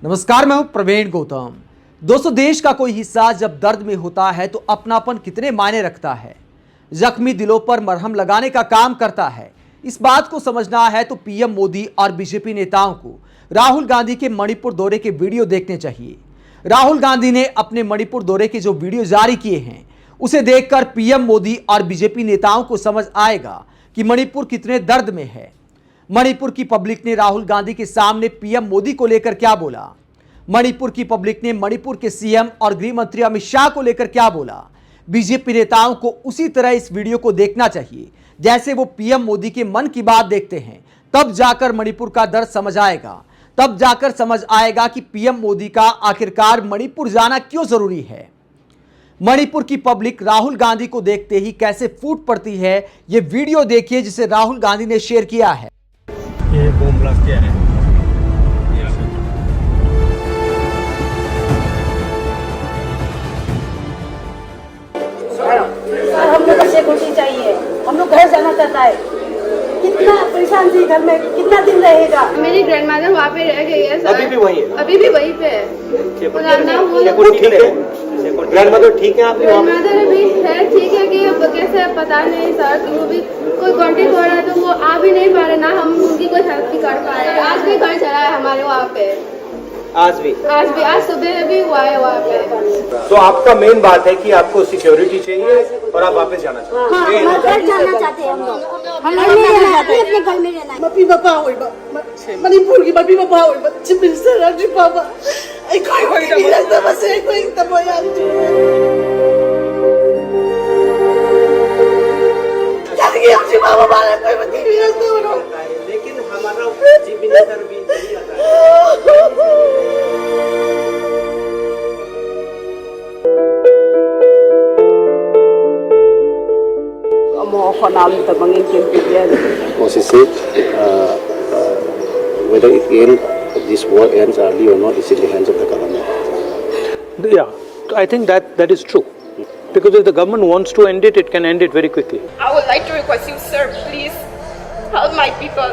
नमस्कार, मैं हूं प्रवीण गौतम। दोस्तों, देश का कोई हिस्सा जब दर्द में होता है तो अपनापन कितने मायने रखता है, जख्मी दिलों पर मरहम लगाने का काम करता है। इस बात को समझना है तो पीएम मोदी और बीजेपी नेताओं को राहुल गांधी के मणिपुर दौरे के वीडियो देखने चाहिए। राहुल गांधी ने अपने मणिपुर दौरे के जो वीडियो जारी किए हैं उसे देखकर पीएम मोदी और बीजेपी नेताओं को समझ आएगा कि मणिपुर कितने दर्द में है। मणिपुर की पब्लिक ने राहुल गांधी के सामने पीएम मोदी को लेकर क्या बोला, मणिपुर की पब्लिक ने मणिपुर के सीएम और गृह मंत्री अमित शाह को लेकर क्या बोला। बीजेपी नेताओं को उसी तरह इस वीडियो को देखना चाहिए जैसे वो पीएम मोदी के मन की बात देखते हैं। तब जाकर मणिपुर का दर्द समझ आएगा, तब जाकर समझ आएगा कि पीएम मोदी का आखिरकार मणिपुर जाना क्यों जरूरी है। मणिपुर की पब्लिक राहुल गांधी को देखते ही कैसे फूट पड़ती है, ये वीडियो देखिए जिसे राहुल गांधी ने शेयर किया है। ये बम ब्लास्ट किया है। सर, हम लोग को सिक्योरिटी चाहिए, हम लोग घर जाना चाहता है। कितना परेशान थी घर में, कितना दिन रहेगा। मेरी ग्रैंडमदर वहाँ पे रह गई है सर। अभी भी वही है? अभी भी वहीं पे है। ग्रैंडमदर ठीक है? आपकी ग्रैंडमदर अभी है, ठीक है कि अब कैसे पता नहीं सर, कि वो भी कोई कांटेक्ट हो रहा है तो वो आ भी नहीं पा रहे ना, हम उनकी कोई हेल्प भी कर पा रहे हैं। आज भी घर चला है हमारे वहाँ पे, आज सुबह भी हुआ है वहाँ पे। तो आपका मेन बात है कि आपको सिक्योरिटी चाहिए और आप वापस जाना चाहते हैं। घर जाना चाहते हैं हम लोग, अपने घर में रहना है। मपी मपा होई बा मणिपुर की मपी मपा होई बा चीफ मिनिस्टर राजू बाबा आई कोई नहीं लगता बस एक कोई तब यार जाके हम बाबा मारे कोई मत भी रास्ता बनो, लेकिन हमारा चीफ मिनिस्टर भी नहीं आता है। Because he said whether this war ends early or not is in the hands of the government. Yeah, I think that is true. Because if the government wants to end it, it can end it very quickly. I would like to request you, sir, please help my people.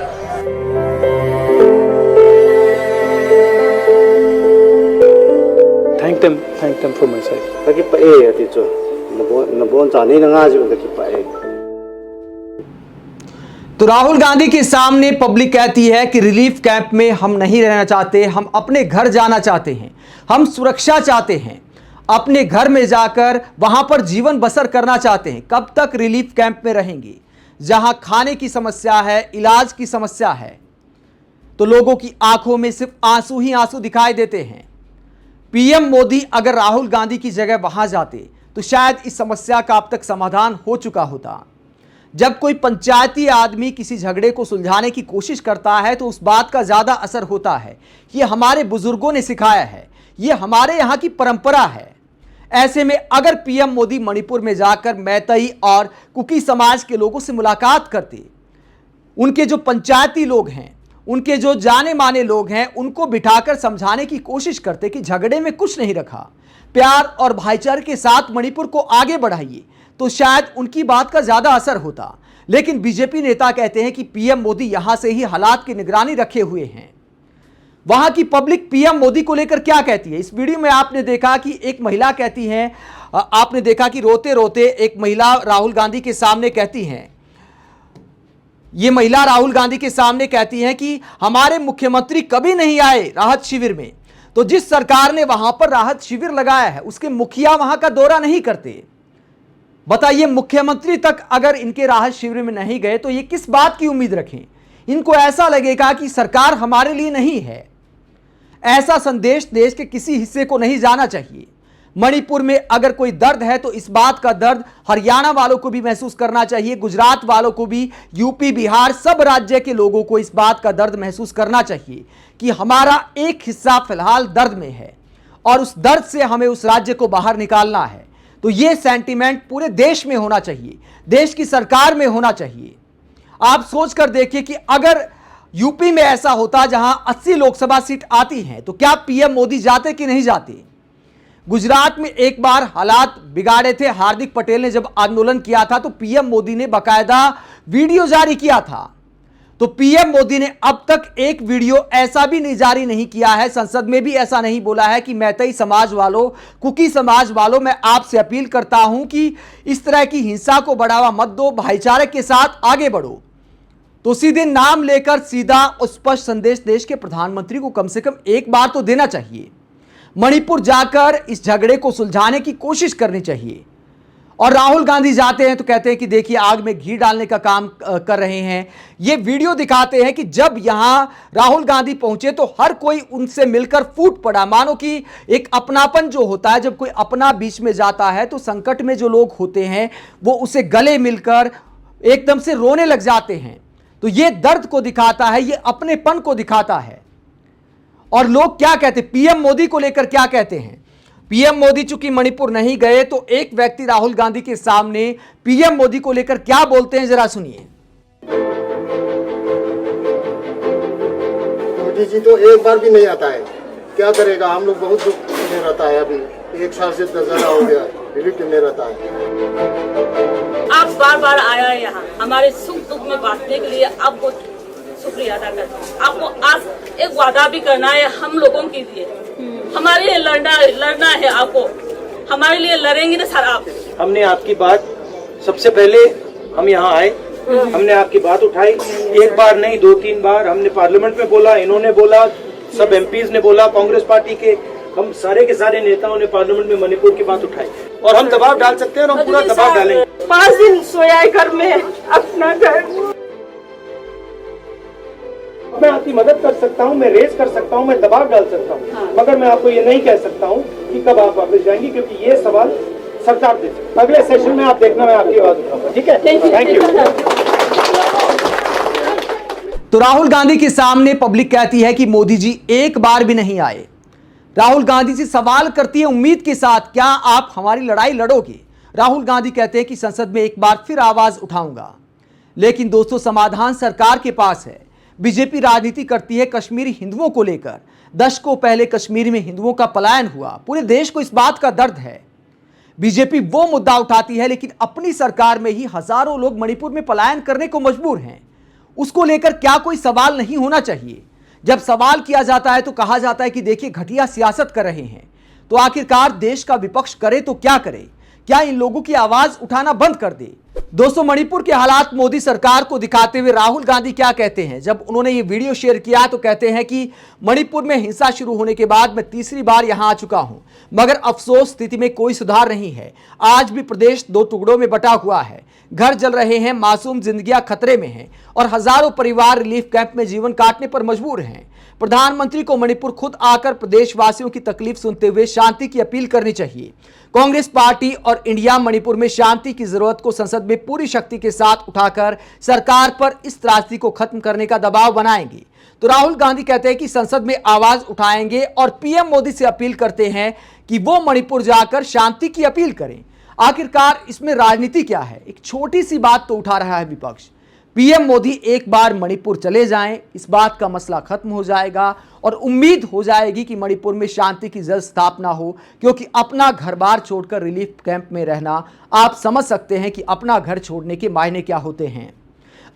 Thank them from my side. Kaki pa atito. Nabon sa ni nga jo kaki pa तो राहुल गांधी के सामने public कहती है कि relief camp में हम नहीं रहना चाहते, हम अपने घर जाना चाहते हैं, हम सुरक्षा चाहते हैं, अपने घर में जाकर वहां पर जीवन बसर करना चाहते हैं। कब तक रिलीफ कैंप में रहेंगे जहां खाने की समस्या है, इलाज की समस्या है, तो लोगों की आंखों में सिर्फ आंसू ही आंसू दिखाई देते हैं। पीएम मोदी अगर राहुल गांधी की जगह वहां जाते तो शायद इस समस्या का अब तक समाधान हो चुका होता। जब कोई पंचायती आदमी किसी झगड़े को सुलझाने की कोशिश करता है तो उस बात का ज़्यादा असर होता है। ये हमारे बुजुर्गों ने सिखाया है, ये हमारे यहाँ की परंपरा है। ऐसे में अगर पीएम मोदी मणिपुर में जाकर मैतई और कुकी समाज के लोगों से मुलाकात करते, उनके जो पंचायती लोग हैं, उनके जो जाने माने लोग हैं, उनको बिठाकर समझाने की कोशिश करते कि झगड़े में कुछ नहीं रखा, प्यार और भाईचारे के साथ मणिपुर को आगे बढ़ाइए, तो शायद उनकी बात का ज्यादा असर होता। लेकिन बीजेपी नेता कहते हैं कि पीएम मोदी यहां से ही हालात की निगरानी रखे हुए हैं। वहां की पब्लिक पीएम मोदी को लेकर क्या कहती है, इस वीडियो में आपने देखा कि एक महिला कहती है, आपने देखा कि रोते रोते एक महिला राहुल गांधी के सामने कहती है, ये महिला राहुल गांधी के सामने कहती है कि हमारे मुख्यमंत्री कभी नहीं आए राहत शिविर में। तो जिस सरकार ने वहां पर राहत शिविर लगाया है उसके मुखिया वहां का दौरा नहीं करते। बताइए, मुख्यमंत्री तक अगर इनके राहत शिविर में नहीं गए तो ये किस बात की उम्मीद रखें। इनको ऐसा लगेगा कि सरकार हमारे लिए नहीं है। ऐसा संदेश देश के किसी हिस्से को नहीं जाना चाहिए। मणिपुर में अगर कोई दर्द है तो इस बात का दर्द हरियाणा वालों को भी महसूस करना चाहिए, गुजरात वालों को भी, यूपी, बिहार, सब राज्य के लोगों को इस बात का दर्द महसूस करना चाहिए कि हमारा एक हिस्सा फिलहाल दर्द में है और उस दर्द से हमें उस राज्य को बाहर निकालना है। तो ये सेंटीमेंट पूरे देश में होना चाहिए, देश की सरकार में होना चाहिए। आप सोच कर देखिए कि अगर यूपी में ऐसा होता जहां 80 लोकसभा सीट आती हैं तो क्या पीएम मोदी जाते कि नहीं जाते। गुजरात में एक बार हालात बिगाड़े थे, हार्दिक पटेल ने जब आंदोलन किया था तो पीएम मोदी ने बाकायदा वीडियो जारी किया था। तो पीएम मोदी ने अब तक एक वीडियो ऐसा भी नहीं जारी नहीं किया है, संसद में भी ऐसा नहीं बोला है कि मैतेई समाज वालों, कुकी समाज वालों, मैं आपसे अपील करता हूं कि इस तरह की हिंसा को बढ़ावा मत दो, भाईचारे के साथ आगे बढ़ो। तो उसी दिन नाम लेकर सीधा स्पष्ट संदेश देश के प्रधानमंत्री को कम से कम एक बार तो देना चाहिए। मणिपुर जाकर इस झगड़े को सुलझाने की कोशिश करनी चाहिए। और राहुल गांधी जाते हैं तो कहते हैं कि देखिए आग में घी डालने का काम कर रहे हैं। ये वीडियो दिखाते हैं कि जब यहां राहुल गांधी पहुंचे तो हर कोई उनसे मिलकर फूट पड़ा, मानो कि एक अपनापन जो होता है, जब कोई अपना बीच में जाता है तो संकट में जो लोग होते हैं वो उसे गले मिलकर एकदम से रोने लग जाते हैं। तो ये दर्द को दिखाता है, ये अपनेपन को दिखाता है। और लोग क्या कहते हैं, पीएम मोदी को लेकर क्या कहते हैं? पीएम मोदी चूंकि मणिपुर नहीं गए तो एक व्यक्ति राहुल गांधी के सामने पीएम मोदी को लेकर क्या बोलते हैं, जरा सुनिए। मोदी जी तो एक बार भी नहीं आता है, क्या करेगा? हम लोग बहुत दुख में रहता है, अभी 1 साल से दशहरा हो गया, रिलीफ में रहता है। आप बार बार आया है यहाँ हमारे सुख दुख में बांटने के लिए, आपको शुक्रिया अदा करता हूँ। आपको आज एक वादा भी करना है हम लोगों के लिए, हमारे लिए लड़ना है आपको, हमारे लिए लड़ेंगे ना सर आप। हमने आपकी बात, सबसे पहले हम यहाँ आए, हमने आपकी बात उठाई, एक बार नहीं 2-3 बार हमने पार्लियामेंट में बोला, इन्होंने बोला, सब एमपीज ने बोला, कांग्रेस पार्टी के हम सारे के सारे नेताओं ने पार्लियामेंट में मणिपुर की बात उठाई। और हम दबाव डाल सकते हैं और हम पूरा दबाव डालेंगे। 5 दिन सोया है घर में, अपना घर। मैं आपकी मदद कर सकता हूं, मैं रेस कर सकता हूं, मैं दबाव डाल सकता हूं, मगर मैं आपको ये नहीं कह सकता हूं कि कब आप वापस जाएंगे, क्योंकि ये सवाल सरकार दे सकती है। अगले सेशन में आप देखना, मैं आपकी आवाज उठाऊंगा, ठीक है? Thank you. तो राहुल गांधी के सामने पब्लिक कहती है कि मोदी जी एक बार भी नहीं आए। राहुल गांधी से सवाल करती है उम्मीद के साथ, क्या आप हमारी लड़ाई लड़ोगे? राहुल गांधी कहते हैं कि संसद में एक बार फिर आवाज उठाऊंगा। लेकिन दोस्तों, समाधान सरकार के पास है। बीजेपी राजनीति करती है कश्मीरी हिंदुओं को लेकर। दशकों पहले कश्मीर में हिंदुओं का पलायन हुआ, पूरे देश को इस बात का दर्द है। बीजेपी वो मुद्दा उठाती है, लेकिन अपनी सरकार में ही हजारों लोग मणिपुर में पलायन करने को मजबूर हैं। उसको लेकर क्या कोई सवाल नहीं होना चाहिए? जब सवाल किया जाता है तो कहा जाता है कि देखिए घटिया सियासत कर रहे हैं। तो आखिरकार देश का विपक्ष करे तो क्या करे? क्या इन लोगों की आवाज उठाना बंद कर दे? दोस्तों, मणिपुर के हालात मोदी सरकार को दिखाते हुए राहुल गांधी क्या कहते हैं? जब उन्होंने ये वीडियो शेयर किया तो कहते हैं कि मणिपुर में हिंसा शुरू होने के बाद मैं तीसरी बार यहां आ चुका हूं, मगर अफसोस स्थिति में कोई सुधार नहीं है। आज भी प्रदेश 2 टुकड़ों में बटा हुआ है, घर जल रहे हैं, मासूम जिंदगियां खतरे में हैं और हजारों परिवार रिलीफ कैंप में जीवन काटने पर मजबूर हैं। प्रधानमंत्री को मणिपुर खुद आकर प्रदेशवासियों की तकलीफ सुनते हुए शांति की अपील करनी चाहिए। कांग्रेस पार्टी और इंडिया मणिपुर में शांति की जरूरत को संसद में पूरी शक्ति के साथ उठाकर सरकार पर इस त्रासदी को खत्म करने का दबाव बनाएंगे। तो राहुल गांधी कहते हैं कि संसद में आवाज उठाएंगे और पीएम मोदी से अपील करते हैं कि वो मणिपुर जाकर शांति की अपील करें। आखिरकार इसमें राजनीति क्या है? एक छोटी सी बात तो उठा रहा है विपक्ष। पीएम मोदी एक बार मणिपुर चले जाएं, इस बात का मसला खत्म हो जाएगा और उम्मीद हो जाएगी कि मणिपुर में शांति की जल्द स्थापना हो, क्योंकि अपना घर बार छोड़कर रिलीफ कैंप में रहना, आप समझ सकते हैं कि अपना घर छोड़ने के मायने क्या होते हैं।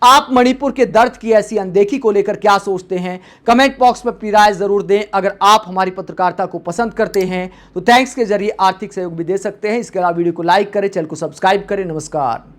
आप मणिपुर के दर्द की ऐसी अनदेखी को लेकर क्या सोचते हैं? कमेंट बॉक्स में अपनी राय जरूर दें। अगर आप हमारी पत्रकारिता को पसंद करते हैं तो थैंक्स के जरिए आर्थिक सहयोग भी दे सकते हैं। इसके अलावा वीडियो को लाइक करें, चैनल को सब्सक्राइब करें। नमस्कार।